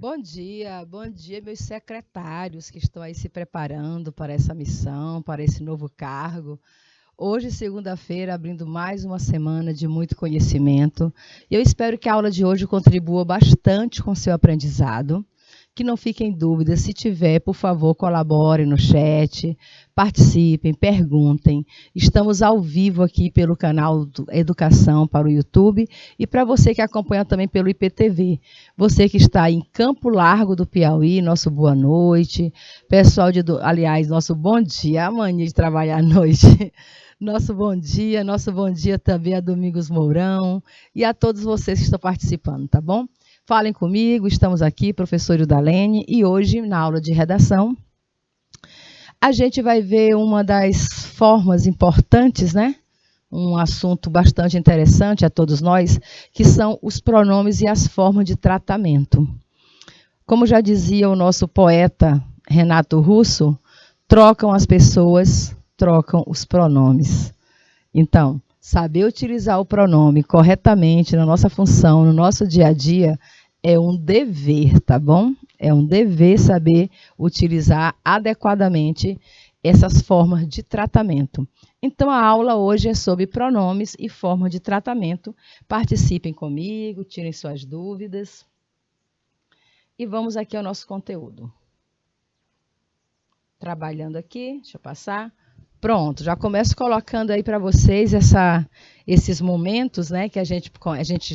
Bom dia, meus secretários que estão aí se preparando para essa missão, para esse novo cargo. Hoje, segunda-feira, abrindo mais uma semana de muito conhecimento. E eu espero que a aula de hoje contribua bastante com o seu aprendizado. Que não fiquem dúvidas, se tiver, por favor, colaborem no chat, participem, perguntem. Estamos ao vivo aqui pelo canal Educação para o YouTube e para você que acompanha também pelo IPTV. Você que está em Campo Largo do Piauí, nosso boa noite. Pessoal aliás, nosso bom dia, a mania de trabalhar à noite. Nosso bom dia também a Domingos Mourão e a todos vocês que estão participando, tá bom? Falem comigo, estamos aqui, professor Udalene, e hoje, na aula de redação, a gente vai ver uma das formas importantes, né? Um assunto bastante interessante a todos nós, que são os pronomes e as formas de tratamento. Como já dizia o nosso poeta Renato Russo, trocam as pessoas, trocam os pronomes. Então, saber utilizar o pronome corretamente na nossa função, no nosso dia a dia, é um dever, tá bom? É um dever saber utilizar adequadamente essas formas de tratamento. Então, a aula hoje é sobre pronomes e formas de tratamento. Participem comigo, tirem suas dúvidas. E vamos aqui ao nosso conteúdo. Trabalhando aqui, deixa eu passar. Pronto, já começo colocando aí para vocês esses momentos, né, que a gente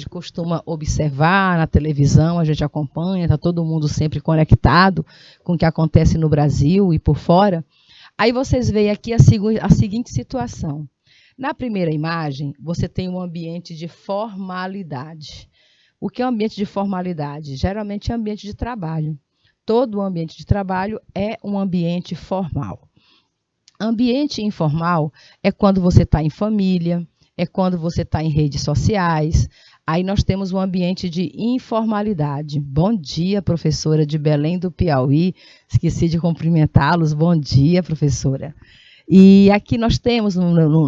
costuma observar na televisão, a gente acompanha, está todo mundo sempre conectado com o que acontece no Brasil e por fora. Aí vocês veem aqui a seguinte situação. Na primeira imagem, você tem um ambiente de formalidade. O que é um ambiente de formalidade? Geralmente é ambiente de trabalho. Todo ambiente de trabalho é um ambiente formal. Ambiente informal é quando você está em família, é quando você está em redes sociais. Aí nós temos um ambiente de informalidade. Bom dia, professora de Belém do Piauí. Esqueci de cumprimentá-los. Bom dia, professora. E aqui nós temos,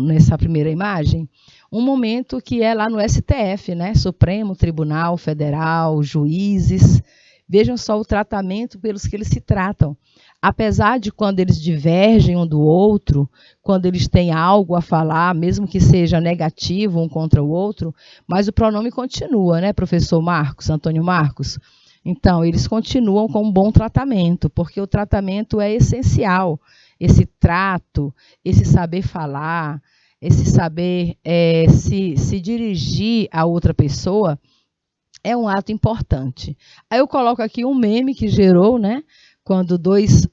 nessa primeira imagem, um momento que é lá no STF, né? Supremo Tribunal Federal, juízes. Vejam só o tratamento pelos que eles se tratam. Apesar de quando eles divergem um do outro, quando eles têm algo a falar, mesmo que seja negativo um contra o outro, mas o pronome continua, né, professor Marcos, Antônio Marcos? Então, eles continuam com um bom tratamento, porque o tratamento é essencial. Esse trato, esse saber falar, esse saber se dirigir a outra pessoa, é um ato importante. Aí eu coloco aqui um meme que gerou, né? Quando dois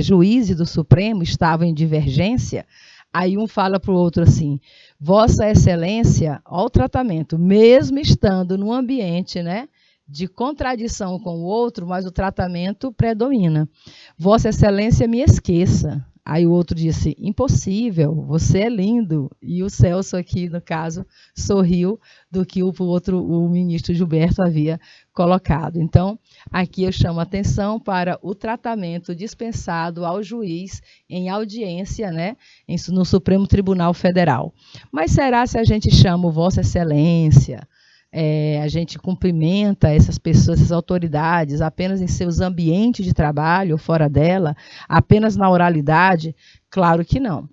juízes do Supremo estavam em divergência, aí um fala para o outro assim, Vossa Excelência, olha o tratamento, mesmo estando num ambiente, né, de contradição com o outro, mas o tratamento predomina. Vossa Excelência me esqueça. Aí o outro disse, impossível, você é lindo. E o Celso aqui, no caso, sorriu do que o ministro Gilberto havia colocado. Então, aqui eu chamo a atenção para o tratamento dispensado ao juiz em audiência, né, no Supremo Tribunal Federal. Mas será se a gente chama o Vossa Excelência, a gente cumprimenta essas pessoas, essas autoridades, apenas em seus ambientes de trabalho ou fora dela, apenas na oralidade? Claro que não.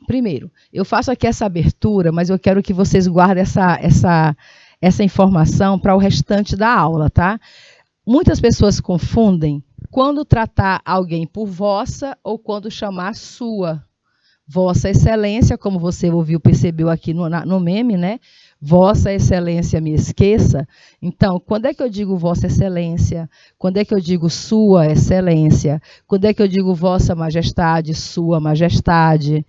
Primeiro, eu faço aqui essa abertura, mas eu quero que vocês guardem essa informação para o restante da aula, tá? Muitas pessoas confundem quando tratar alguém por vossa ou quando chamar sua. Vossa Excelência, como você ouviu, percebeu aqui no meme, né? Vossa Excelência me esqueça. Então, quando é que eu digo Vossa Excelência? Quando é que eu digo Sua Excelência? Quando é que eu digo Vossa Majestade, Sua Majestade?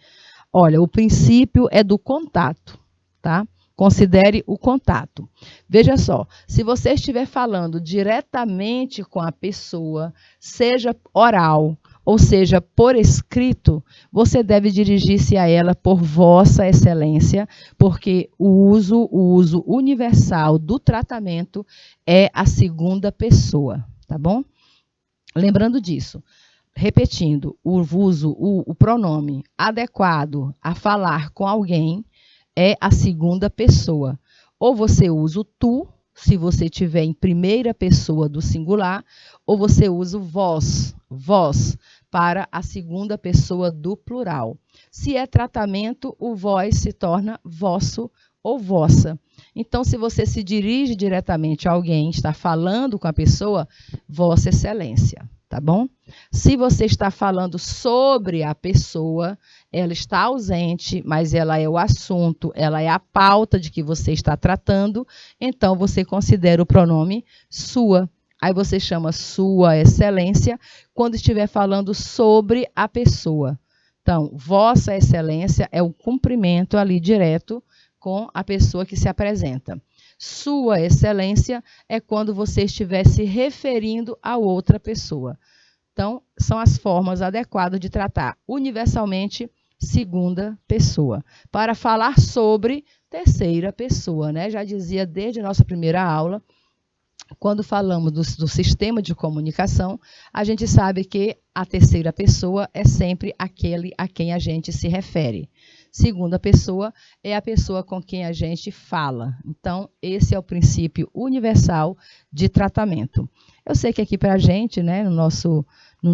Olha, o princípio é do contato, tá? Considere o contato. Veja só, se você estiver falando diretamente com a pessoa, seja oral, ou seja, por escrito, você deve dirigir-se a ela por Vossa Excelência, porque o uso universal do tratamento é a segunda pessoa, tá bom? Lembrando disso, repetindo, o pronome adequado a falar com alguém é a segunda pessoa. Ou você usa o tu, se você tiver em primeira pessoa do singular, ou você usa o vós, para a segunda pessoa do plural. Se é tratamento, o vós se torna vosso ou vossa. Então, se você se dirige diretamente a alguém, está falando com a pessoa, Vossa Excelência, tá bom? Se você está falando sobre a pessoa, ela está ausente, mas ela é o assunto, ela é a pauta de que você está tratando, então você considera o pronome sua. Aí você chama Sua Excelência quando estiver falando sobre a pessoa. Então, Vossa Excelência é o cumprimento ali direto com a pessoa que se apresenta. Sua Excelência é quando você estiver se referindo a outra pessoa. Então, são as formas adequadas de tratar universalmente segunda pessoa. Para falar sobre terceira pessoa, né? Já dizia desde a nossa primeira aula, quando falamos do sistema de comunicação, a gente sabe que a terceira pessoa é sempre aquele a quem a gente se refere. Segunda pessoa é a pessoa com quem a gente fala. Então, esse é o princípio universal de tratamento. Eu sei que aqui para a gente, né, no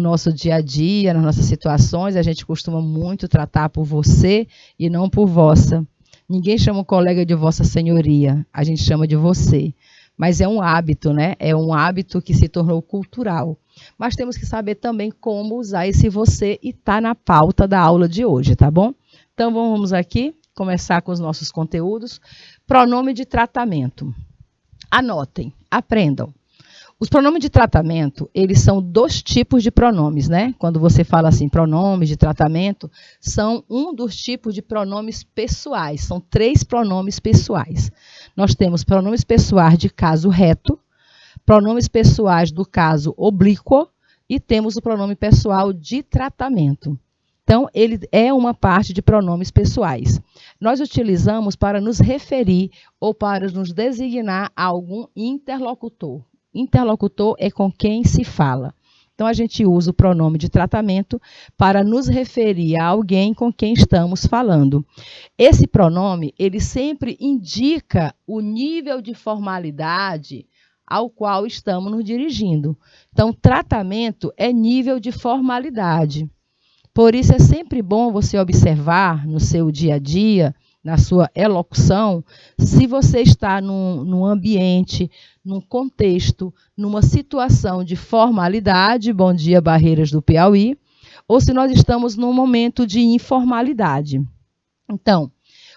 nosso dia a dia, nas nossas situações, a gente costuma muito tratar por você e não por vossa. Ninguém chama um colega de vossa senhoria, a gente chama de você. Mas é um hábito, né? É um hábito que se tornou cultural. Mas temos que saber também como usar esse você e está na pauta da aula de hoje, tá bom? Então vamos aqui começar com os nossos conteúdos. Pronome de tratamento. Anotem, aprendam. Os pronomes de tratamento, eles são 2 tipos de pronomes, né? Quando você fala assim, pronomes de tratamento, são um dos tipos de pronomes pessoais. São 3 pronomes pessoais. Nós temos pronomes pessoais de caso reto, pronomes pessoais do caso oblíquo e temos o pronome pessoal de tratamento. Então, ele é uma parte de pronomes pessoais. Nós utilizamos para nos referir ou para nos designar a algum interlocutor. Interlocutor é com quem se fala. Então, a gente usa o pronome de tratamento para nos referir a alguém com quem estamos falando. Esse pronome, ele sempre indica o nível de formalidade ao qual estamos nos dirigindo. Então, tratamento é nível de formalidade. Por isso, é sempre bom você observar no seu dia a dia, na sua elocução, se você está num ambiente, num contexto, numa situação de formalidade, bom dia, Barreiras do Piauí, ou se nós estamos num momento de informalidade. Então,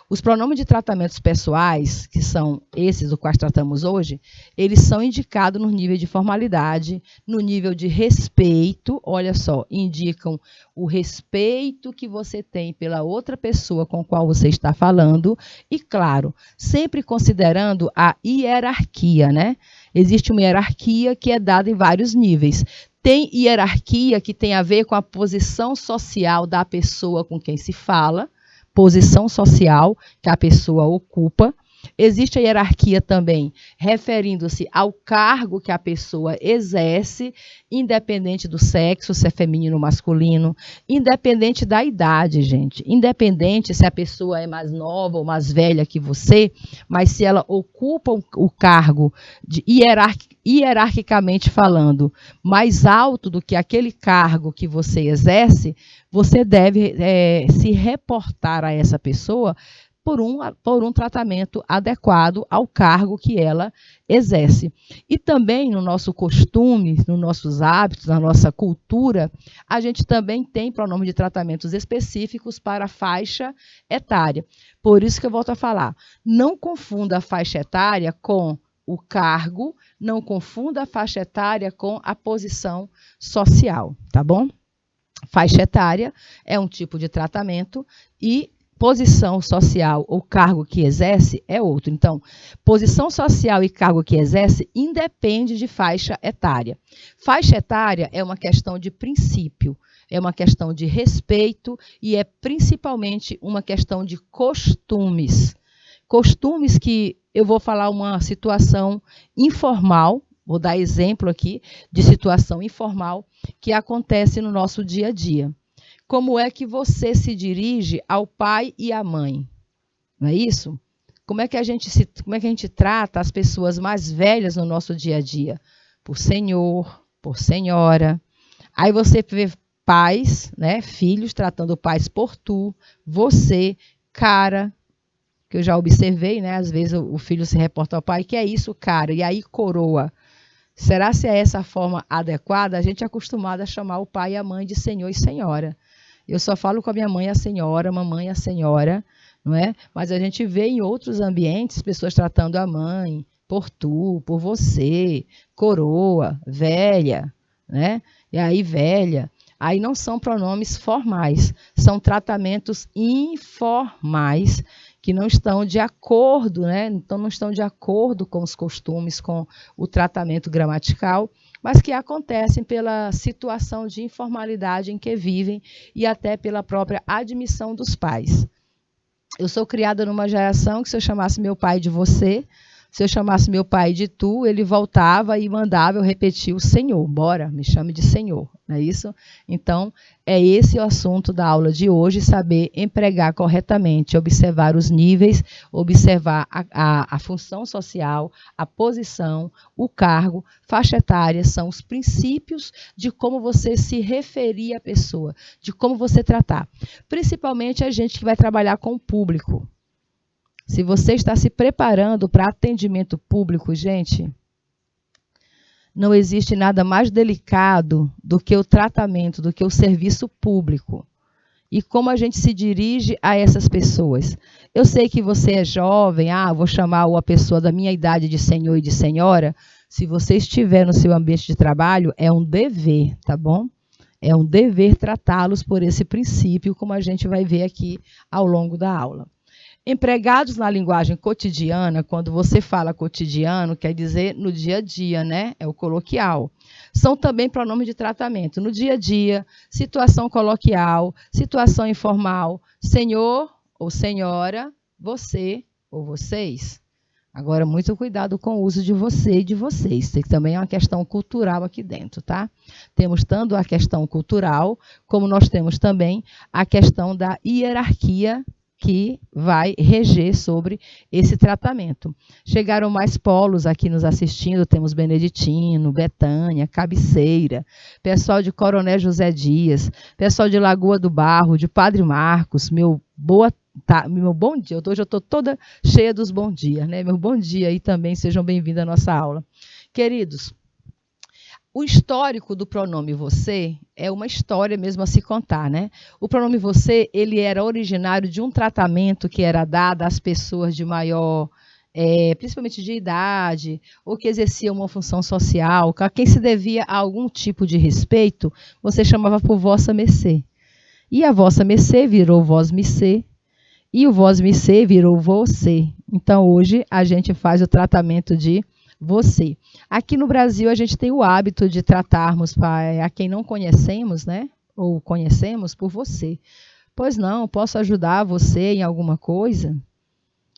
os pronomes de tratamentos pessoais, que são esses dos quais tratamos hoje, eles são indicados no nível de formalidade, no nível de respeito, olha só, indicam o respeito que você tem pela outra pessoa com a qual você está falando e, claro, sempre considerando a hierarquia, né? Existe uma hierarquia que é dada em vários níveis. Tem hierarquia que tem a ver com a posição social da pessoa com quem se fala, posição social que a pessoa ocupa. Existe a hierarquia também referindo-se ao cargo que a pessoa exerce, independente do sexo, se é feminino ou masculino, independente da idade, gente. Independente se a pessoa é mais nova ou mais velha que você, mas se ela ocupa o cargo, hierarquicamente falando, mais alto do que aquele cargo que você exerce, você deve se reportar a essa pessoa por um tratamento adequado ao cargo que ela exerce. E também no nosso costume, nos nossos hábitos, na nossa cultura, a gente também tem pronome de tratamentos específicos para a faixa etária. Por isso que eu volto a falar, não confunda a faixa etária com o cargo, não confunda a faixa etária com a posição social, tá bom? Faixa etária é um tipo de tratamento e posição social ou cargo que exerce é outro. Então, posição social e cargo que exerce independe de faixa etária. Faixa etária é uma questão de princípio, é uma questão de respeito e é principalmente uma questão de costumes. Costumes que eu vou falar uma situação informal, vou dar exemplo aqui de situação informal que acontece no nosso dia a dia. Como é que você se dirige ao pai e à mãe? Não é isso? Como é que a gente trata as pessoas mais velhas no nosso dia a dia? Por senhor, por senhora. Aí você vê pais, né, filhos tratando pais por tu, você, cara, que eu já observei, né, às vezes o filho se reporta ao pai, que é isso, cara, e aí coroa. Será se é essa a forma adequada? A gente é acostumado a chamar o pai e a mãe de senhor e senhora. Eu só falo com a minha mãe a senhora, mamãe a senhora, não é? Mas a gente vê em outros ambientes pessoas tratando a mãe por tu, por você, coroa, velha, né? E aí velha. Aí não são pronomes formais, são tratamentos informais que não estão de acordo, né? Então não estão de acordo com os costumes, com o tratamento gramatical, mas que acontecem pela situação de informalidade em que vivem e até pela própria admissão dos pais. Eu sou criada numa geração que se eu chamasse meu pai de você, se eu chamasse meu pai de tu, ele voltava e mandava eu repetir o Senhor. Bora, me chame de Senhor, não é isso? Então, é esse o assunto da aula de hoje, saber empregar corretamente, observar os níveis, observar a função social, a posição, o cargo, faixa etária, são os princípios de como você se referir à pessoa, de como você tratar. Principalmente a gente que vai trabalhar com o público. Se você está se preparando para atendimento público, gente, não existe nada mais delicado do que o tratamento, do que o serviço público. E como a gente se dirige a essas pessoas. Eu sei que você é jovem, vou chamar a pessoa da minha idade de senhor e de senhora. Se você estiver no seu ambiente de trabalho, é um dever, tá bom? É um dever tratá-los por esse princípio, como a gente vai ver aqui ao longo da aula. Empregados na linguagem cotidiana, quando você fala cotidiano, quer dizer no dia a dia, né? É o coloquial. São também pronomes de tratamento. No dia a dia, situação coloquial, situação informal, senhor ou senhora, você ou vocês. Agora, muito cuidado com o uso de você e de vocês. Tem também uma questão cultural aqui dentro, tá? Temos tanto a questão cultural, como nós temos também a questão da hierarquia que vai reger sobre esse tratamento. Chegaram mais polos aqui nos assistindo, temos Beneditino, Betânia, Cabeceira, pessoal de Coronel José Dias, pessoal de Lagoa do Barro, de Padre Marcos, meu bom dia. Hoje eu estou toda cheia dos bom dias, né? Meu bom dia aí também, sejam bem-vindos à nossa aula. Queridos, o histórico do pronome você é uma história mesmo a se contar, né? O pronome você, ele era originário de um tratamento que era dado às pessoas de maior, principalmente de idade, ou que exerciam uma função social, a quem se devia a algum tipo de respeito, você chamava por vossa mercê. E a vossa mercê virou vós mercê, e o vós mercê virou você. Então, hoje, a gente faz o tratamento de você. Aqui no Brasil, a gente tem o hábito de tratarmos a quem não conhecemos, né? Ou conhecemos por você. Pois não, posso ajudar você em alguma coisa?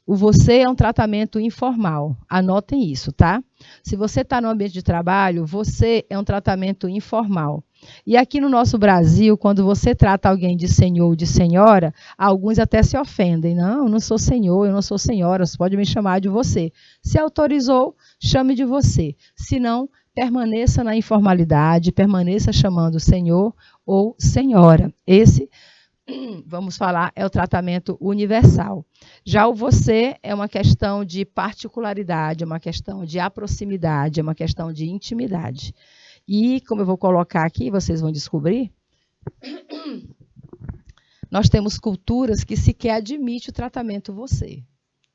O você é um tratamento informal. Anotem isso, tá? Se você está no ambiente de trabalho, você é um tratamento informal. E aqui no nosso Brasil, quando você trata alguém de senhor ou de senhora, alguns até se ofendem. Não, eu não sou senhor, eu não sou senhora, você pode me chamar de você. Se autorizou, chame de você. Se não, permaneça na informalidade, permaneça chamando senhor ou senhora. Esse, vamos falar, é o tratamento universal. Já o você é uma questão de particularidade, é uma questão de proximidade, é uma questão de intimidade. E, como eu vou colocar aqui, vocês vão descobrir, nós temos culturas que sequer admitem o tratamento você,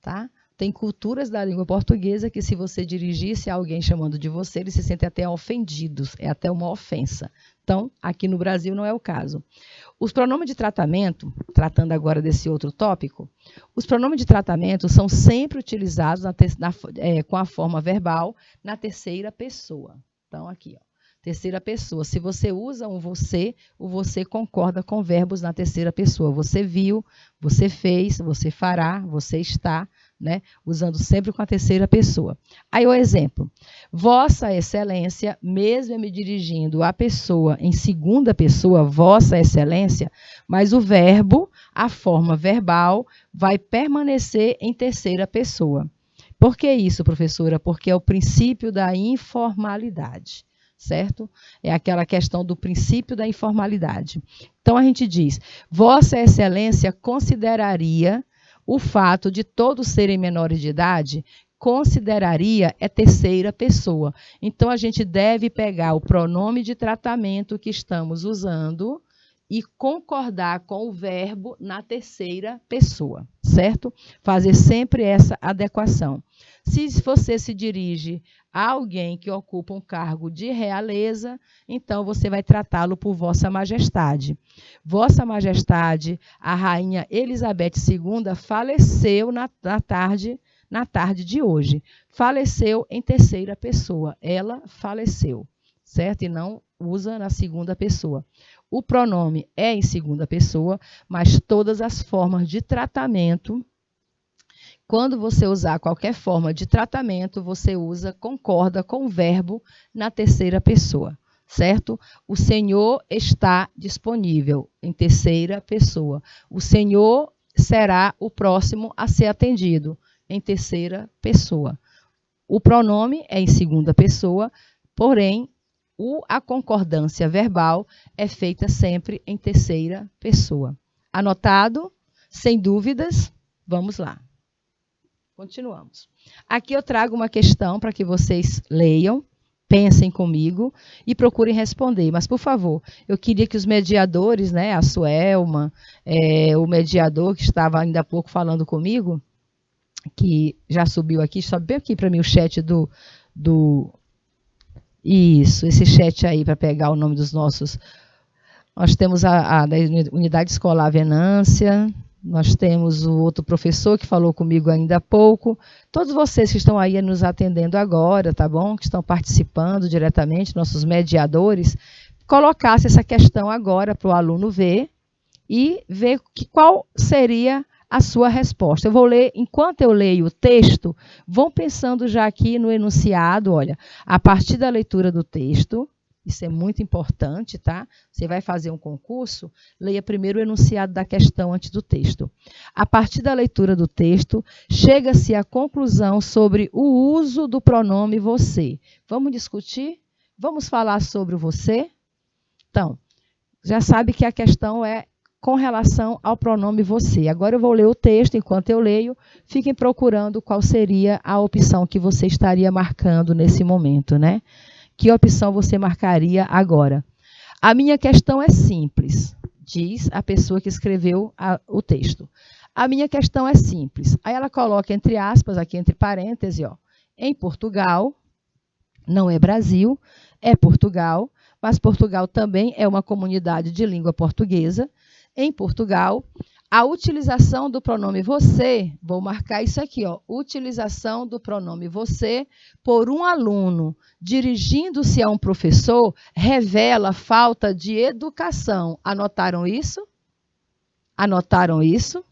tá? Tem culturas da língua portuguesa que, se você dirigisse a alguém chamando de você, eles se sentem até ofendidos, é até uma ofensa. Então, aqui no Brasil não é o caso. Os pronomes de tratamento, tratando agora desse outro tópico, os pronomes de tratamento são sempre utilizados com a forma verbal na terceira pessoa. Então, aqui, ó. Terceira pessoa. Se você usa um você, o você concorda com verbos na terceira pessoa. Você viu, você fez, você fará, você está, né? Usando sempre com a terceira pessoa. Aí o exemplo. Vossa Excelência, mesmo me dirigindo à pessoa em segunda pessoa, Vossa Excelência, mas o verbo, a forma verbal, vai permanecer em terceira pessoa. Por que isso, professora? Porque é o princípio da informalidade, certo? É aquela questão do princípio da informalidade. Então, a gente diz, Vossa Excelência consideraria o fato de todos serem menores de idade, consideraria é terceira pessoa. Então, a gente deve pegar o pronome de tratamento que estamos usando e concordar com o verbo na terceira pessoa, certo? Fazer sempre essa adequação. Se você se dirige a alguém que ocupa um cargo de realeza, então você vai tratá-lo por Vossa Majestade. Vossa Majestade, a Rainha Elizabeth II, faleceu na tarde de hoje. Faleceu em terceira pessoa. Ela faleceu, certo? E não usa na segunda pessoa. O pronome é em segunda pessoa, mas todas as formas de tratamento, quando você usar qualquer forma de tratamento, você concorda com o verbo na terceira pessoa, certo? O Senhor está disponível, em terceira pessoa. O Senhor será o próximo a ser atendido, em terceira pessoa. O pronome é em segunda pessoa, porém, a concordância verbal é feita sempre em terceira pessoa. Anotado? Sem dúvidas? Vamos lá. Continuamos. Aqui eu trago uma questão para que vocês leiam, pensem comigo e procurem responder. Mas, por favor, eu queria que os mediadores, né, a Suelma, o mediador que estava ainda há pouco falando comigo, que já subiu aqui, sobe aqui para mim o chat Isso, esse chat aí para pegar o nome dos nossos. Nós temos a da Unidade Escolar Venância, nós temos o outro professor que falou comigo ainda há pouco. Todos vocês que estão aí nos atendendo agora, tá bom? Que estão participando diretamente, nossos mediadores, colocasse essa questão agora para o aluno ver e ver qual seria a sua resposta. Eu vou ler, enquanto eu leio o texto, vão pensando já aqui no enunciado, olha, a partir da leitura do texto, isso é muito importante, tá? Você vai fazer um concurso, leia primeiro o enunciado da questão antes do texto. A partir da leitura do texto, chega-se à conclusão sobre o uso do pronome você. Vamos discutir? Vamos falar sobre o você? Então, já sabe que a questão é com relação ao pronome você. Agora eu vou ler o texto, enquanto eu leio, fiquem procurando qual seria a opção que você estaria marcando nesse momento, né? Que opção você marcaria agora? A minha questão é simples, diz a pessoa que escreveu o texto. A minha questão é simples. Aí ela coloca entre aspas, aqui entre parênteses, ó, em Portugal, não é Brasil, é Portugal, mas Portugal também é uma comunidade de língua portuguesa. Em Portugal, a utilização do pronome você, vou marcar isso aqui, ó, utilização do pronome você por um aluno dirigindo-se a um professor revela falta de educação. Anotaram isso? Anotaram isso?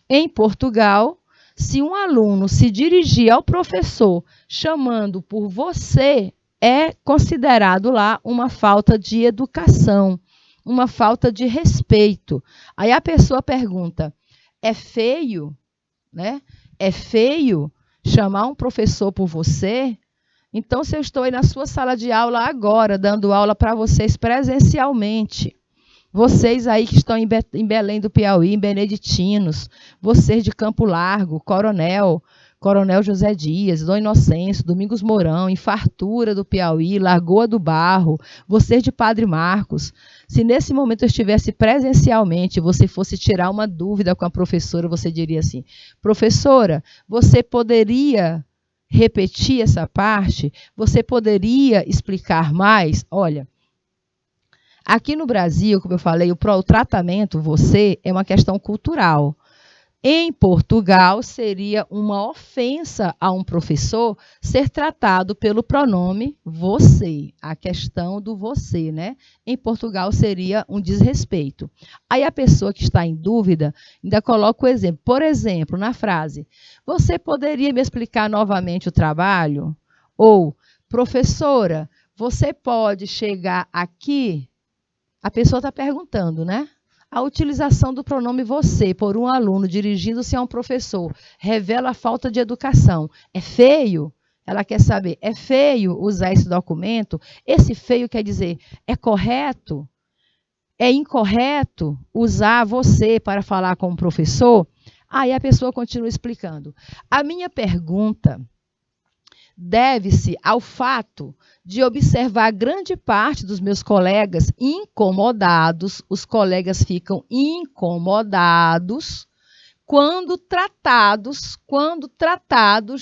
Em Portugal, se um aluno se dirigir ao professor chamando por você, é considerado lá uma falta de educação, uma falta de respeito. Aí a pessoa pergunta, é feio, né? É feio chamar um professor por você? Então, se eu estou aí na sua sala de aula agora, dando aula para vocês presencialmente, vocês aí que estão em Belém do Piauí, em Beneditinos, vocês de Campo Largo, Coronel José Dias, Dom Inocêncio, Domingos Mourão, em Fartura do Piauí, Lagoa do Barro, vocês de Padre Marcos, se nesse momento eu estivesse presencialmente, você fosse tirar uma dúvida com a professora, você diria assim, professora, você poderia repetir essa parte? Você poderia explicar mais? Olha, aqui no Brasil, como eu falei, o tratamento você é uma questão cultural. Em Portugal, seria uma ofensa a um professor ser tratado pelo pronome você, a questão do você, né? Em Portugal, seria um desrespeito. Aí a pessoa que está em dúvida ainda coloca o exemplo. Por exemplo, na frase, você poderia me explicar novamente o trabalho? Ou, professora, você pode chegar aqui? A pessoa está perguntando, né? A utilização do pronome você por um aluno dirigindo-se a um professor revela a falta de educação. É feio? Ela quer saber, é feio usar esse documento? Esse feio quer dizer, é correto? É incorreto usar você para falar com o professor? Aí a pessoa continua explicando. A minha pergunta deve-se ao fato de observar grande parte dos meus colegas incomodados, os colegas ficam incomodados quando tratados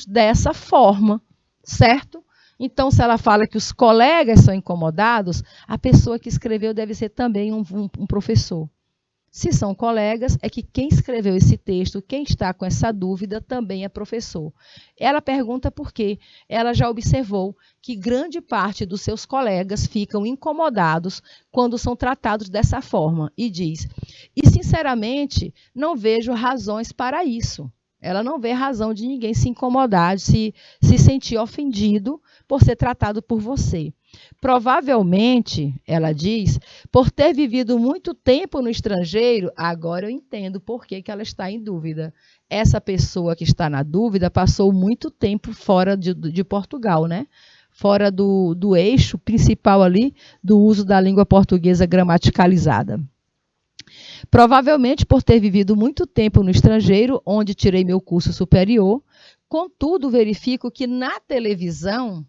dessa forma, certo? Então, se ela fala que os colegas são incomodados, a pessoa que escreveu deve ser também um professor. Se são colegas, é que quem escreveu esse texto, quem está com essa dúvida, também é professor. Ela pergunta por quê. Ela já observou que grande parte dos seus colegas ficam incomodados quando são tratados dessa forma. E diz, e sinceramente, não vejo razões para isso. Ela não vê razão de ninguém se incomodar, se sentir ofendido por ser tratado por você. Provavelmente, ela diz, por ter vivido muito tempo no estrangeiro, agora eu entendo por que ela está em dúvida. Essa pessoa que está na dúvida passou muito tempo fora de Portugal, né? Fora do eixo principal ali do uso da língua portuguesa gramaticalizada. Provavelmente por ter vivido muito tempo no estrangeiro, onde tirei meu curso superior. Contudo, verifico que na televisão,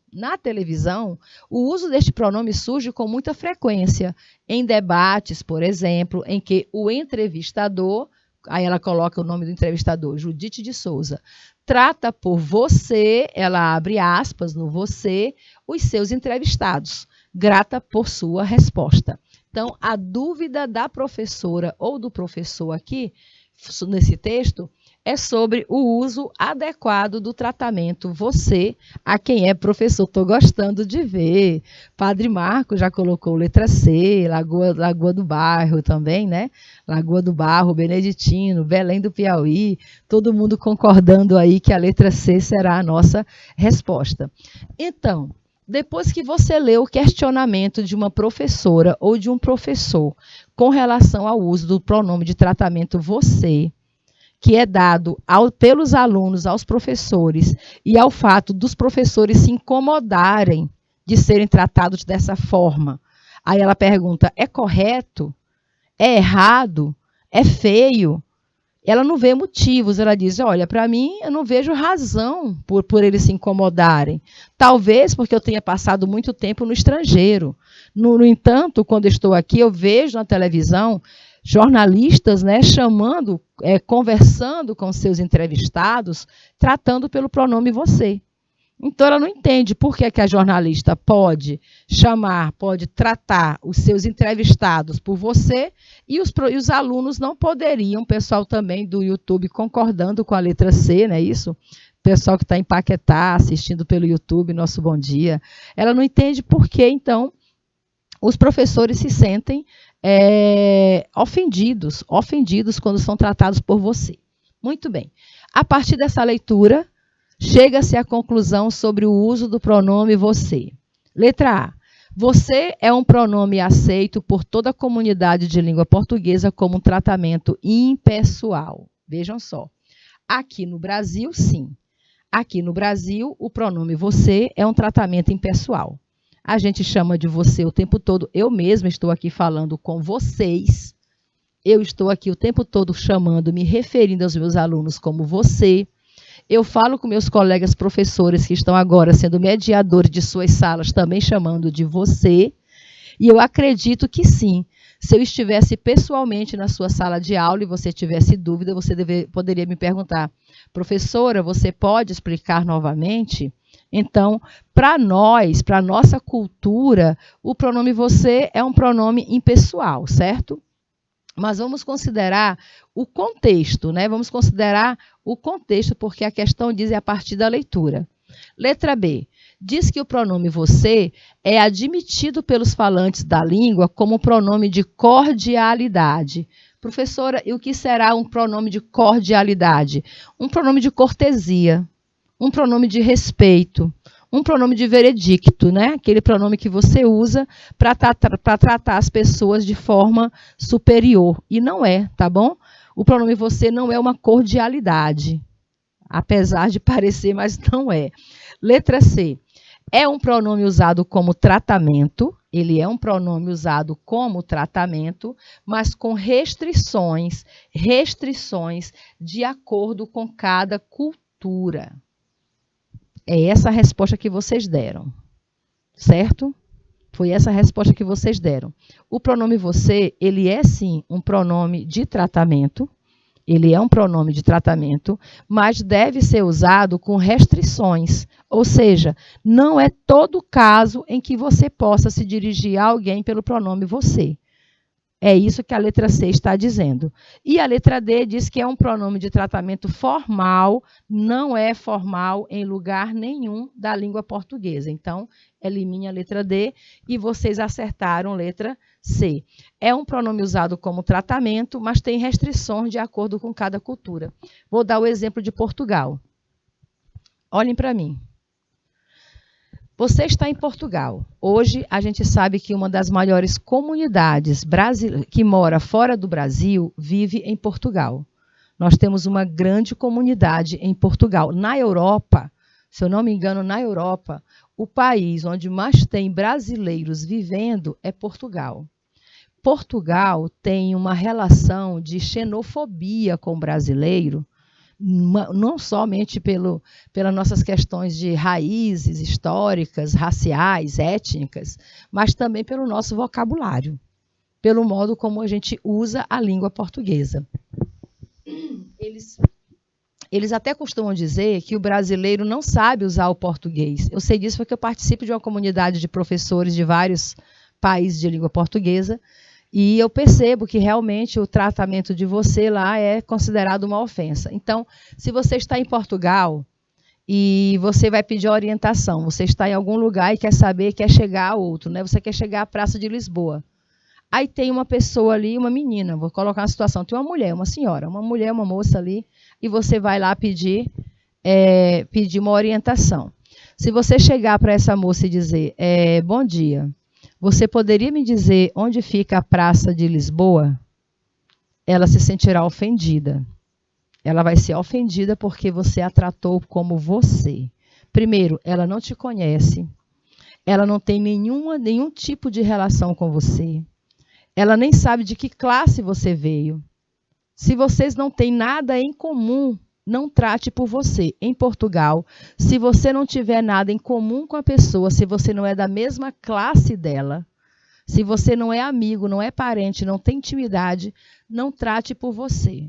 o uso deste pronome surge com muita frequência, em debates, por exemplo, em que o entrevistador, aí ela coloca o nome do entrevistador, Judite de Souza, trata por você, ela abre aspas no você, os seus entrevistados, grata por sua resposta. Então, a dúvida da professora ou do professor aqui, nesse texto, é sobre o uso adequado do tratamento você, a quem é professor. Estou gostando de ver. Padre Marco já colocou letra C, Lagoa do Bairro também, né? Lagoa do Barro, Beneditino, Belém do Piauí, todo mundo concordando aí que a letra C será a nossa resposta. Então, depois que você lê o questionamento de uma professora ou de um professor com relação ao uso do pronome de tratamento você, que é dado pelos alunos aos professores e ao fato dos professores se incomodarem de serem tratados dessa forma. Aí ela pergunta, é correto? É errado? É feio? Ela não vê motivos, ela diz, olha, para mim eu não vejo razão por eles se incomodarem. Talvez porque eu tenha passado muito tempo no estrangeiro. No entanto, quando estou aqui, eu vejo na televisão jornalistas, né, conversando com seus entrevistados, tratando pelo pronome você. Então, ela não entende por que a jornalista pode tratar os seus entrevistados por você e os alunos não poderiam, o pessoal também do YouTube concordando com a letra C, não é isso? O pessoal que está em Paquetá, assistindo pelo YouTube, nosso bom dia. Ela não entende por que, então, os professores se sentem ofendidos quando são tratados por você. Muito bem. A partir dessa leitura, chega-se à conclusão sobre o uso do pronome você. Letra A. Você é um pronome aceito por toda a comunidade de língua portuguesa como um tratamento impessoal. Vejam só. Aqui no Brasil, sim. Aqui no Brasil, o pronome você é um tratamento impessoal. A gente chama de você o tempo todo. Eu mesma estou aqui falando com vocês. Eu estou aqui o tempo todo chamando, me referindo aos meus alunos como você. Eu falo com meus colegas professores que estão agora sendo mediadores de suas salas, também chamando de você. E eu acredito que sim. Se eu estivesse pessoalmente na sua sala de aula e você tivesse dúvida, você poderia me perguntar, professora, você pode explicar novamente? Então, para nós, para a nossa cultura, o pronome você é um pronome impessoal, certo? Mas vamos considerar o contexto, né? Vamos considerar o contexto, porque a questão diz a partir da leitura. Letra B. Diz que o pronome você é admitido pelos falantes da língua como pronome de cordialidade. Professora, e o que será um pronome de cordialidade? Um pronome de cortesia, um pronome de respeito, um pronome de veredicto, né? Aquele pronome que você usa para tratar as pessoas de forma superior. E não é, tá bom? O pronome você não é uma cordialidade, apesar de parecer, mas não é. Letra C. É um pronome usado como tratamento, ele é um pronome usado como tratamento, mas com restrições de acordo com cada cultura. É essa a resposta que vocês deram, certo? Foi essa a resposta que vocês deram. O pronome você, ele é sim um pronome de tratamento, ele é um pronome de tratamento, mas deve ser usado com restrições. Ou seja, não é todo caso em que você possa se dirigir a alguém pelo pronome você. É isso que a letra C está dizendo. E a letra D diz que é um pronome de tratamento formal, não é formal em lugar nenhum da língua portuguesa. Então, elimine a letra D e vocês acertaram letra C. É um pronome usado como tratamento, mas tem restrições de acordo com cada cultura. Vou dar o exemplo de Portugal. Olhem para mim. Você está em Portugal. Hoje, a gente sabe que uma das maiores comunidades que mora fora do Brasil vive em Portugal. Nós temos uma grande comunidade em Portugal. Na Europa, se eu não me engano, na Europa, o país onde mais tem brasileiros vivendo é Portugal. Portugal tem uma relação de xenofobia com o brasileiro, não somente pelas nossas questões de raízes históricas, raciais, étnicas, mas também pelo nosso vocabulário, pelo modo como a gente usa a língua portuguesa. Eles até costumam dizer que o brasileiro não sabe usar o português. Eu sei disso porque eu participo de uma comunidade de professores de vários países de língua portuguesa, e eu percebo que realmente o tratamento de você lá é considerado uma ofensa. Então, se você está em Portugal e você vai pedir orientação, você está em algum lugar e quer saber, quer chegar a outro, né? Você quer chegar à Praça de Lisboa. Aí tem uma pessoa ali, uma menina, vou colocar uma situação, tem uma mulher, uma senhora, uma mulher, uma moça ali, e você vai lá pedir uma orientação. Se você chegar para essa moça e dizer, bom dia, você poderia me dizer onde fica a Praça de Lisboa? Ela se sentirá ofendida. Ela vai ser ofendida porque você a tratou como você. Primeiro, ela não te conhece. Ela não tem nenhum tipo de relação com você. Ela nem sabe de que classe você veio. Se vocês não têm nada em comum, não trate por você. Em Portugal, se você não tiver nada em comum com a pessoa, se você não é da mesma classe dela, se você não é amigo, não é parente, não tem intimidade, não trate por você.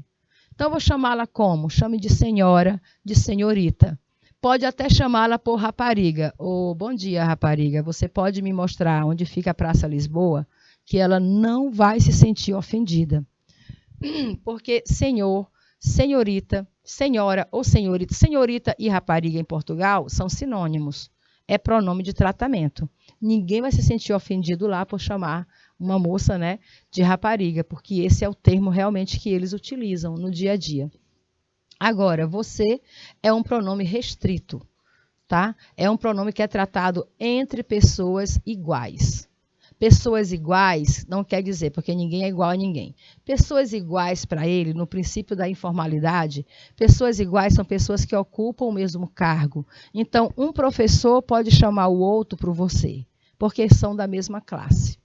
Então, eu vou chamá-la como? Chame de senhora, de senhorita. Pode até chamá-la por rapariga. Bom dia, rapariga. Você pode me mostrar onde fica a Praça Lisboa? Que ela não vai se sentir ofendida. Porque senhor, senhorita, senhora ou senhorita, senhorita e rapariga em Portugal são sinônimos. É pronome de tratamento. Ninguém vai se sentir ofendido lá por chamar uma moça, né, de rapariga, porque esse é o termo realmente que eles utilizam no dia a dia. Agora, você é um pronome restrito, tá? É um pronome que é tratado entre pessoas iguais. Pessoas iguais não quer dizer, porque ninguém é igual a ninguém. Pessoas iguais para ele, no princípio da informalidade, pessoas iguais são pessoas que ocupam o mesmo cargo. Então, um professor pode chamar o outro para você, porque são da mesma classe.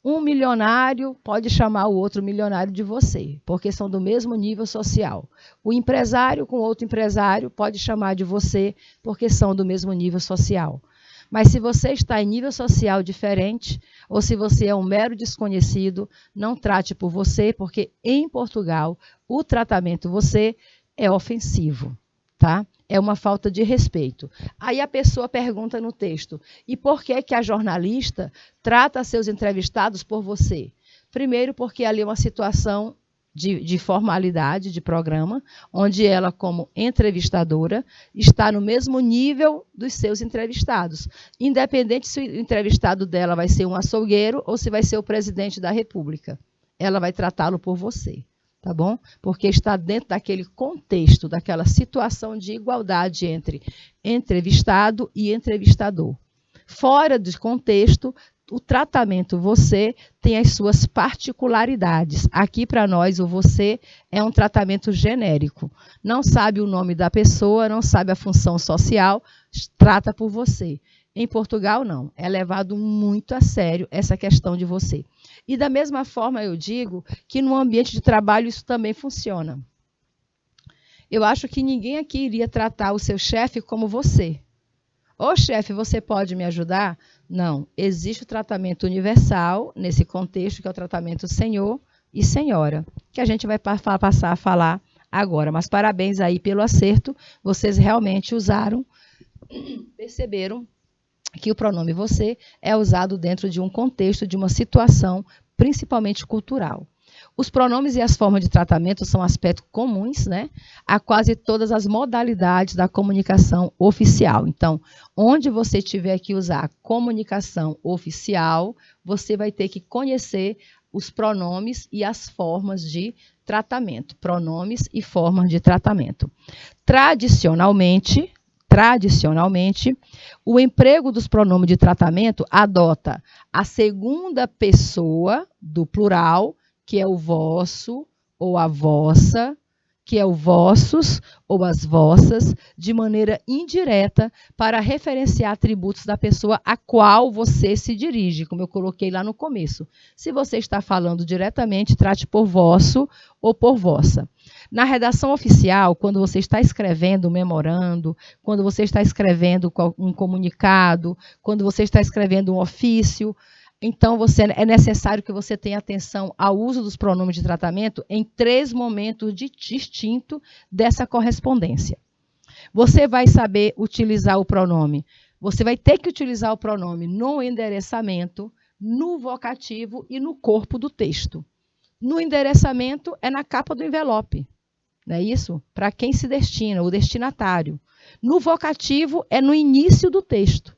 Um milionário pode chamar o outro milionário de você, porque são do mesmo nível social. O empresário com outro empresário pode chamar de você, porque são do mesmo nível social. Mas se você está em nível social diferente, ou se você é um mero desconhecido, não trate por você, porque em Portugal o tratamento você é ofensivo, tá? É uma falta de respeito. Aí a pessoa pergunta no texto, e por que a jornalista trata seus entrevistados por você? Primeiro, porque ali é uma situação de formalidade de programa, onde ela, como entrevistadora, está no mesmo nível dos seus entrevistados, independente se o entrevistado dela vai ser um açougueiro ou se vai ser o presidente da República. Ela vai tratá-lo por você, tá bom? Porque está dentro daquele contexto, daquela situação de igualdade entre entrevistado e entrevistador. Fora do contexto, o tratamento você tem as suas particularidades. Aqui, para nós, o você é um tratamento genérico. Não sabe o nome da pessoa, não sabe a função social, trata por você. Em Portugal, não. É levado muito a sério essa questão de você. E da mesma forma, eu digo que no ambiente de trabalho isso também funciona. Eu acho que ninguém aqui iria tratar o seu chefe como você. Ô, chefe, você pode me ajudar? Não, existe o tratamento universal nesse contexto, que é o tratamento senhor e senhora, que a gente vai passar a falar agora. Mas parabéns aí pelo acerto, vocês realmente usaram, perceberam que o pronome você é usado dentro de um contexto, de uma situação, principalmente cultural. Os pronomes e as formas de tratamento são aspectos comuns, né, a quase todas as modalidades da comunicação oficial. Então, onde você tiver que usar comunicação oficial, você vai ter que conhecer os pronomes e as formas de tratamento. Pronomes e formas de tratamento. Tradicionalmente, o emprego dos pronomes de tratamento adota a segunda pessoa do plural, que é o vosso ou a vossa, que é o vossos ou as vossas, de maneira indireta para referenciar atributos da pessoa a qual você se dirige, como eu coloquei lá no começo. Se você está falando diretamente, trate por vosso ou por vossa. Na redação oficial, quando você está escrevendo um memorando, quando você está escrevendo um comunicado, quando você está escrevendo um ofício, então é necessário que você tenha atenção ao uso dos pronomes de tratamento em 3 momentos distintos dessa correspondência. Você vai saber utilizar o pronome. Você vai ter que utilizar o pronome no endereçamento, no vocativo e no corpo do texto. No endereçamento é na capa do envelope, não é isso? Para quem se destina, o destinatário. No vocativo é no início do texto,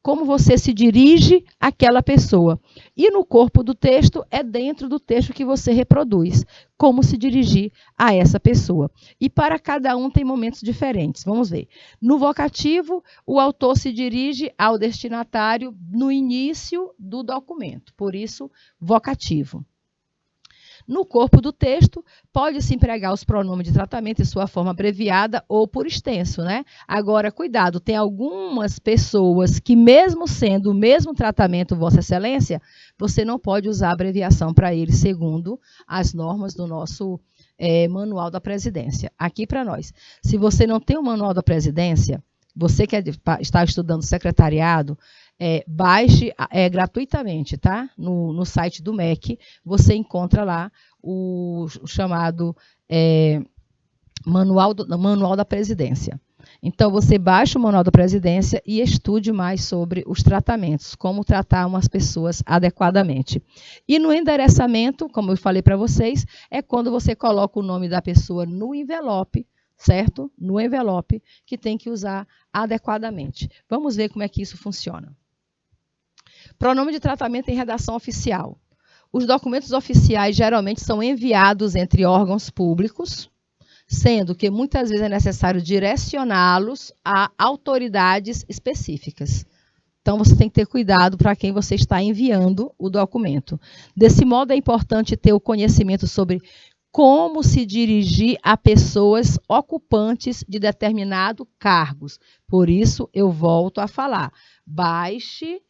como você se dirige àquela pessoa. E no corpo do texto é dentro do texto que você reproduz, como se dirigir a essa pessoa. E para cada um tem momentos diferentes. Vamos ver. No vocativo, o autor se dirige ao destinatário no início do documento, por isso, vocativo. No corpo do texto, pode-se empregar os pronomes de tratamento em sua forma abreviada ou por extenso, né? Agora, cuidado, tem algumas pessoas que, mesmo sendo o mesmo tratamento, Vossa Excelência, você não pode usar abreviação para eles, segundo as normas do nosso Manual da Presidência. Aqui para nós. Se você não tem o Manual da Presidência, você que está estudando secretariado, baixe gratuitamente, tá? No site do MEC, você encontra lá o chamado Manual da Presidência. Então, você baixa o Manual da Presidência e estude mais sobre os tratamentos, como tratar umas pessoas adequadamente. E no endereçamento, como eu falei para vocês, é quando você coloca o nome da pessoa no envelope, certo? No envelope, que tem que usar adequadamente. Vamos ver como é que isso funciona. Pronome de tratamento em redação oficial. Os documentos oficiais geralmente são enviados entre órgãos públicos, sendo que muitas vezes é necessário direcioná-los a autoridades específicas. Então, você tem que ter cuidado para quem você está enviando o documento. Desse modo, é importante ter o conhecimento sobre como se dirigir a pessoas ocupantes de determinados cargos. Por isso, eu volto a falar. Baixe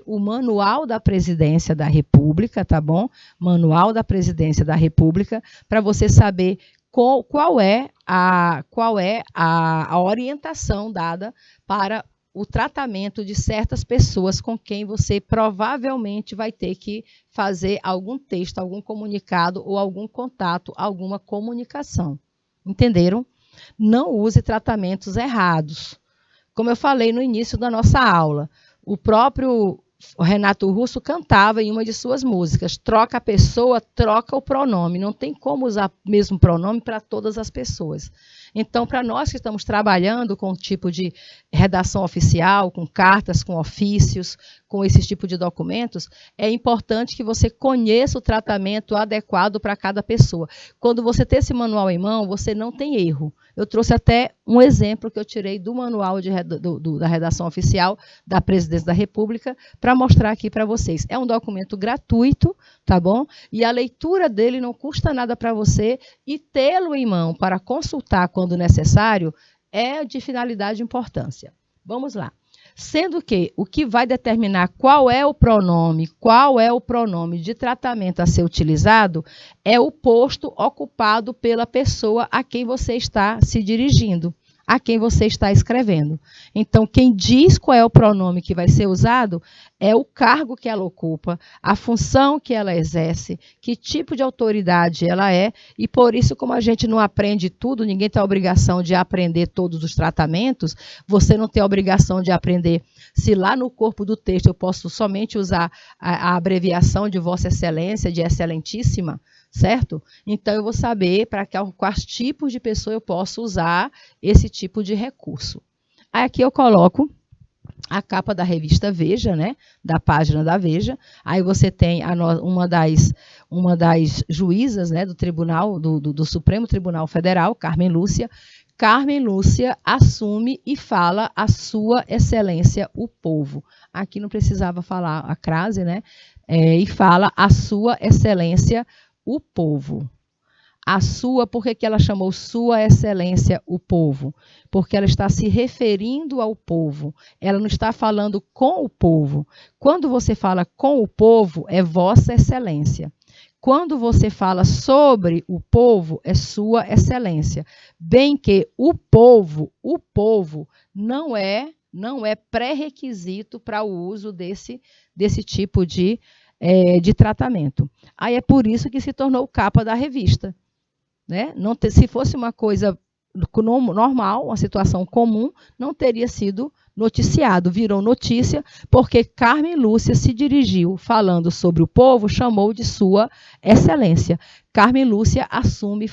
o Manual da Presidência da República, tá bom? Manual da Presidência da República, para você saber qual é a orientação dada para o tratamento de certas pessoas com quem você provavelmente vai ter que fazer algum texto, algum comunicado ou algum contato, alguma comunicação. Entenderam? Não use tratamentos errados. Como eu falei no início da nossa aula, o próprio o Renato Russo cantava em uma de suas músicas, troca a pessoa, troca o pronome. Não tem como usar o mesmo pronome para todas as pessoas. Então, para nós que estamos trabalhando com o tipo de redação oficial, com cartas, com ofícios, com esse tipo de documentos, é importante que você conheça o tratamento adequado para cada pessoa. Quando você tem esse manual em mão, você não tem erro. Eu trouxe até um exemplo que eu tirei do manual da redação oficial da Presidência da República para mostrar aqui para vocês. É um documento gratuito, tá bom? E a leitura dele não custa nada para você e tê-lo em mão para consultar quando necessário é de finalidade e importância. Vamos lá. Sendo que o que vai determinar qual é o pronome de tratamento a ser utilizado é o posto ocupado pela pessoa a quem você está se dirigindo, a quem você está escrevendo. Então, quem diz qual é o pronome que vai ser usado é o cargo que ela ocupa, a função que ela exerce, que tipo de autoridade ela é, e por isso, como a gente não aprende tudo, ninguém tem a obrigação de aprender todos os tratamentos, você não tem a obrigação de aprender se lá no corpo do texto eu posso somente usar a abreviação de Vossa Excelência, de Excelentíssima, certo? Então, eu vou saber para quais tipos de pessoa eu posso usar esse tipo de recurso. Aí, aqui eu coloco a capa da revista Veja, né? Da página da Veja. Aí você tem uma das juízas, né, do Tribunal, do Supremo Tribunal Federal, Carmen Lúcia. Carmen Lúcia assume e fala a Sua Excelência o Povo. Aqui não precisava falar a crase, né? E fala a Sua Excelência o Povo. A sua, por que ela chamou Sua Excelência o Povo? Porque ela está se referindo ao povo. Ela não está falando com o povo. Quando você fala com o povo, é Vossa Excelência. Quando você fala sobre o povo, é Sua Excelência. Bem que o povo não é pré-requisito para o uso desse tipo de tratamento. Aí é por isso que se tornou capa da revista. Né? Se fosse uma coisa normal, uma situação comum, não teria sido noticiado. Virou notícia porque Carmen Lúcia se dirigiu falando sobre o povo, chamou de Sua Excelência. Carmen Lúcia assume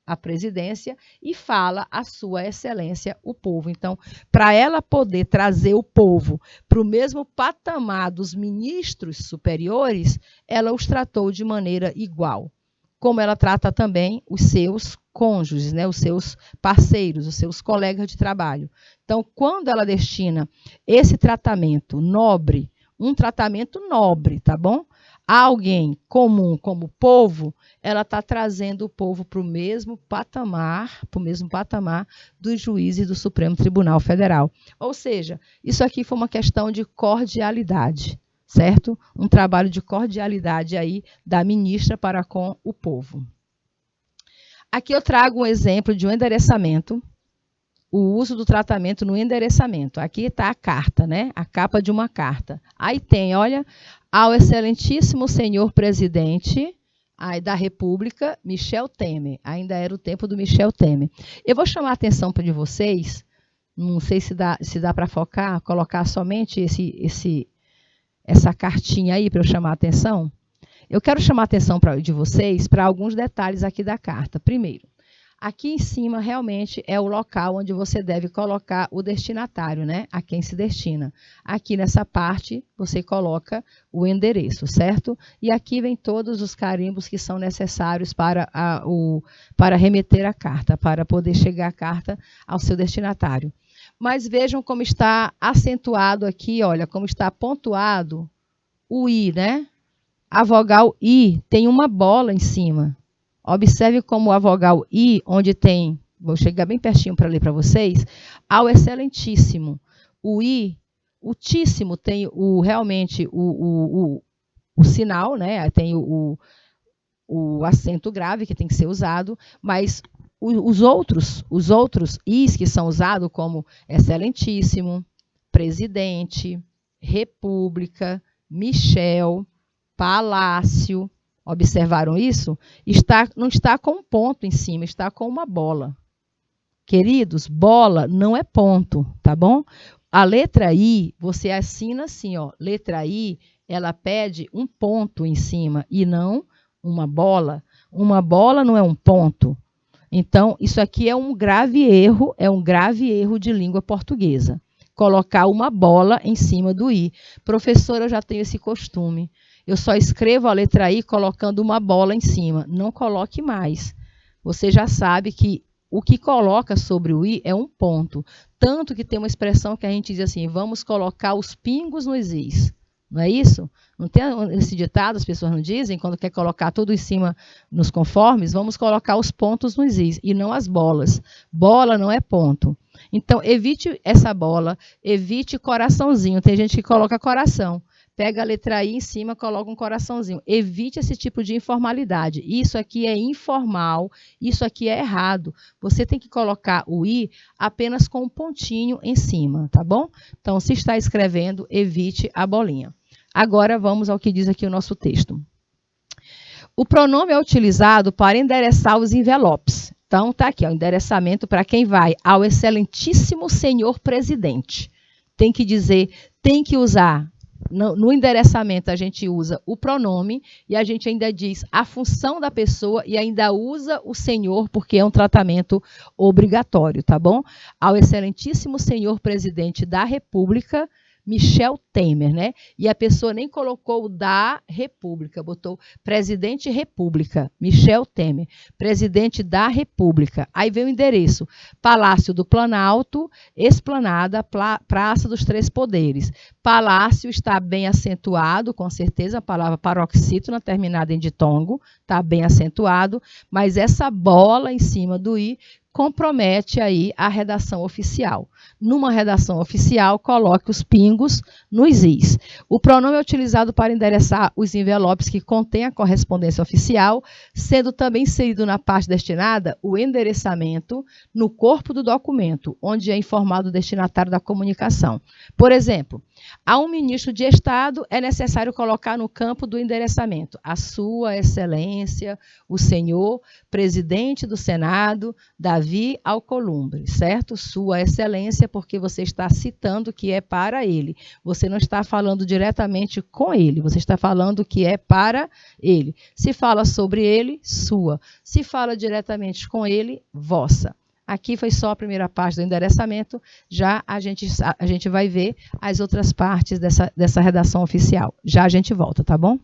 a presidência e fala a Sua Excelência o povo. Então, para ela poder trazer o povo para o mesmo patamar dos ministros superiores, ela os tratou de maneira igual. Como ela trata também os seus cônjuges, né, os seus parceiros, os seus colegas de trabalho. Então, quando ela destina esse tratamento nobre, um tratamento nobre, tá bom? A alguém comum como o povo, ela está trazendo o povo para o mesmo patamar dos juízes do Supremo Tribunal Federal. Ou seja, isso aqui foi uma questão de cordialidade. Certo? Um trabalho de cordialidade aí da ministra para com o povo. Aqui eu trago um exemplo de um endereçamento, o uso do tratamento no endereçamento. Aqui está a carta, né? A capa de uma carta. Aí tem, olha, ao excelentíssimo senhor presidente da República, Michel Temer. Ainda era o tempo do Michel Temer. Eu vou chamar a atenção de vocês, não sei se dá para focar, colocar somente essa cartinha aí para eu chamar a atenção. Eu quero chamar a atenção de vocês para alguns detalhes aqui da carta. Primeiro, aqui em cima realmente é o local onde você deve colocar o destinatário, né? A quem se destina. Aqui nessa parte você coloca o endereço, certo? E aqui vem todos os carimbos que são necessários para remeter a carta, para poder chegar a carta ao seu destinatário. Mas vejam como está acentuado aqui, olha, como está pontuado o I, né? A vogal I tem uma bola em cima. Observe como a vogal I, onde tem, vou chegar bem pertinho para ler para vocês, ao excelentíssimo. O I, o tíssimo tem realmente o sinal, né? Tem o acento grave que tem que ser usado, mas os outros Is que são usados como excelentíssimo, presidente, república, Michel, palácio, observaram isso? Não está com um ponto em cima, está com uma bola. Queridos, bola não é ponto, tá bom? A letra I, você assina assim, ó, letra I, ela pede um ponto em cima e não uma bola. Uma bola não é um ponto. Então, isso aqui é um grave erro de língua portuguesa. Colocar uma bola em cima do I. Professora, eu já tenho esse costume. Eu só escrevo a letra I colocando uma bola em cima. Não coloque mais. Você já sabe que o que coloca sobre o I é um ponto. Tanto que tem uma expressão que a gente diz assim, vamos colocar os pingos nos Is. Não é isso? Não tem esse ditado, as pessoas não dizem, quando quer colocar tudo em cima nos conformes, vamos colocar os pontos nos Is e não as bolas. Bola não é ponto. Então, evite essa bola, evite coraçãozinho. Tem gente que coloca coração. Pega a letra I em cima, coloca um coraçãozinho. Evite esse tipo de informalidade. Isso aqui é informal, isso aqui é errado. Você tem que colocar o I apenas com um pontinho em cima, tá bom? Então, se está escrevendo, evite a bolinha. Agora, vamos ao que diz aqui o nosso texto. O pronome é utilizado para endereçar os envelopes. Então, tá aqui, ó, endereçamento para quem vai ao excelentíssimo senhor presidente. Tem que dizer, tem que usar. No endereçamento, a gente usa o pronome e a gente ainda diz a função da pessoa e ainda usa o senhor, porque é um tratamento obrigatório, tá bom? Ao excelentíssimo senhor presidente da República, Michel Temer, né? E a pessoa nem colocou o da República, botou presidente República, Michel Temer, presidente da República. Aí vem o endereço, Palácio do Planalto, Esplanada, Praça dos Três Poderes. Palácio está bem acentuado, com certeza, a palavra paroxítona terminada em ditongo, está bem acentuado, mas essa bola em cima do I compromete aí a redação oficial. Numa redação oficial, coloque os pingos nos Is. O pronome é utilizado para endereçar os envelopes que contêm a correspondência oficial, sendo também inserido na parte destinada o endereçamento no corpo do documento, onde é informado o destinatário da comunicação. Por exemplo, a um ministro de Estado é necessário colocar no campo do endereçamento a Sua Excelência, o senhor presidente do Senado, Davi Alcolumbre, certo? Sua Excelência, porque você está citando que é para ele. Você não está falando diretamente com ele, você está falando que é para ele. Se fala sobre ele, sua. Se fala diretamente com ele, vossa. Aqui foi só a primeira parte do endereçamento, já a gente vai ver as outras partes dessa redação oficial. Já a gente volta, tá bom?